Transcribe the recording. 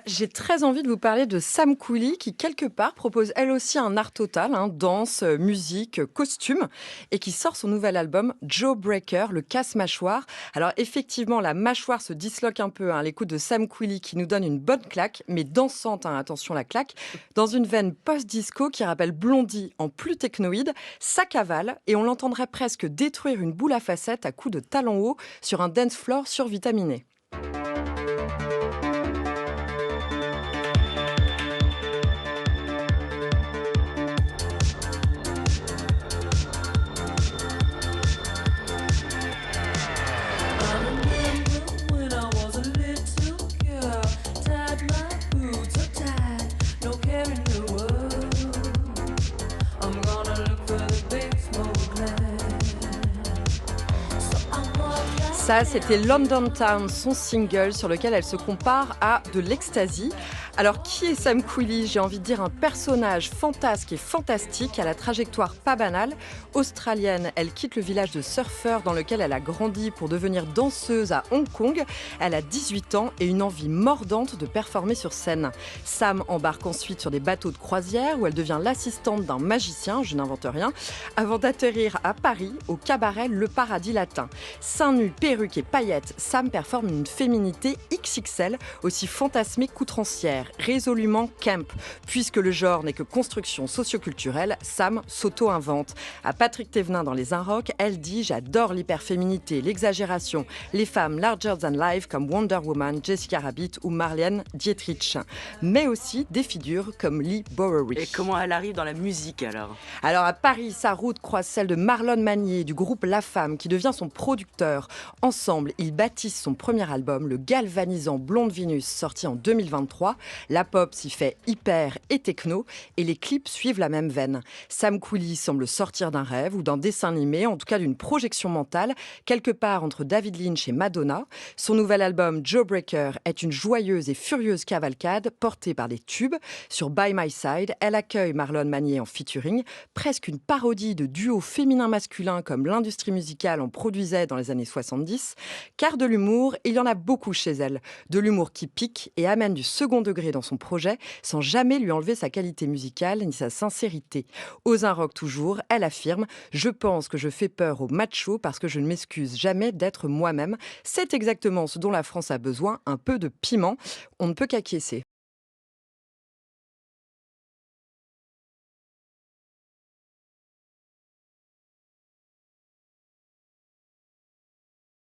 J'ai très envie de vous parler de Sam Cooley qui, quelque part, propose elle aussi un art total, danse, musique, costume, et qui sort son nouvel album Jawbreaker, le casse-mâchoire. Alors effectivement, la mâchoire se disloque un peu à l'écoute de Sam Cooley qui nous donne une bonne claque, mais dansante, attention la claque, dans une veine post-disco qui rappelle Blondie en plus technoïde. Ça cavale et on l'entendrait presque détruire une boule à facettes à coups de talons hauts sur un dance floor survitaminé. I remember when I was a little girl, tied my boots up tight, no care in the world. I'm gonna look for the big smoke line. So I walk Ça, c'était London Town, son single sur lequel elle se compare à de l'ecstasy. Alors, qui est Sam Cooley? J'ai envie de dire un personnage fantasque et fantastique à la trajectoire pas banale. Australienne, elle quitte le village de surfeurs dans lequel elle a grandi pour devenir danseuse à Hong Kong. Elle a 18 ans et une envie mordante de performer sur scène. Sam embarque ensuite sur des bateaux de croisière où elle devient l'assistante d'un magicien, je n'invente rien, avant d'atterrir à Paris au cabaret Le Paradis Latin. Seins nus, perruques et paillettes, Sam performe une féminité XXL, aussi fantasmée qu'outrancière, résolument camp. Puisque le genre n'est que construction socioculturelle, Sam s'auto-invente. À Patrick Thévenin dans Les Inrocks, elle dit « J'adore l'hyperféminité, l'exagération, les femmes larger than life comme Wonder Woman, Jessica Rabbit ou Marlène Dietrich. » Mais aussi des figures comme Lee Bowery. Et comment elle arrive dans la musique alors? Alors à Paris, sa route croise celle de Marlon Magnier du groupe La Femme qui devient son producteur. Ensemble, ils bâtissent son premier album, le galvanisant Blonde Vénus, sorti en 2023. La pop s'y fait hyper et techno et les clips suivent la même veine. Sam Cooley semble sortir d'un rêve ou d'un dessin animé, en tout cas d'une projection mentale, quelque part entre David Lynch et Madonna. Son nouvel album Jawbreaker est une joyeuse et furieuse cavalcade portée par des tubes. Sur By My Side, elle accueille Marlon Magnier en featuring, presque une parodie de duos féminin-masculin comme l'industrie musicale en produisait dans les années 70. Car de l'humour, il y en a beaucoup chez elle. De l'humour qui pique et amène du second degré dans son projet sans jamais lui enlever sa qualité musicale ni sa sincérité. Aux un rock toujours, elle affirme « Je pense que je fais peur aux machos parce que je ne m'excuse jamais d'être moi-même ». C'est exactement ce dont la France a besoin, un peu de piment. On ne peut qu'acquiescer.